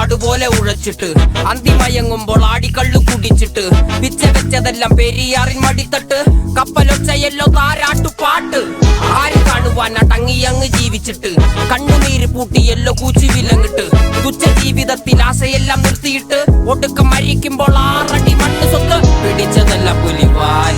കാടുപോലെ ഉഴച്ചിട്ട് അന്തിമയങ്ങുമ്പോൾ ആടിക്കള്ളു കുടിച്ചിട്ട് പിച്ച വെച്ചതെല്ലാം പെരിയാറിൻ മടിത്തട്ട് കപ്പലൊച്ചയല്ലോ താരാട്ടുപാട്ട് ആര് കാണുവാൻ അടങ്ങിയങ്ങ് ജീവിച്ചിട്ട് കണ്ണുനീര് പൂട്ടിയല്ലോ കൂച്ചി വിലങ്ങിട്ട് തുച്ഛ ജീവിതത്തിൽ ആശയെല്ലാം നിർത്തിയിട്ട് ഒടുക്കം മരിക്കുമ്പോൾ 6 അടി മണ്ണ് സ്വത്ത് പിടിച്ചതല്ല പുലിവാൽ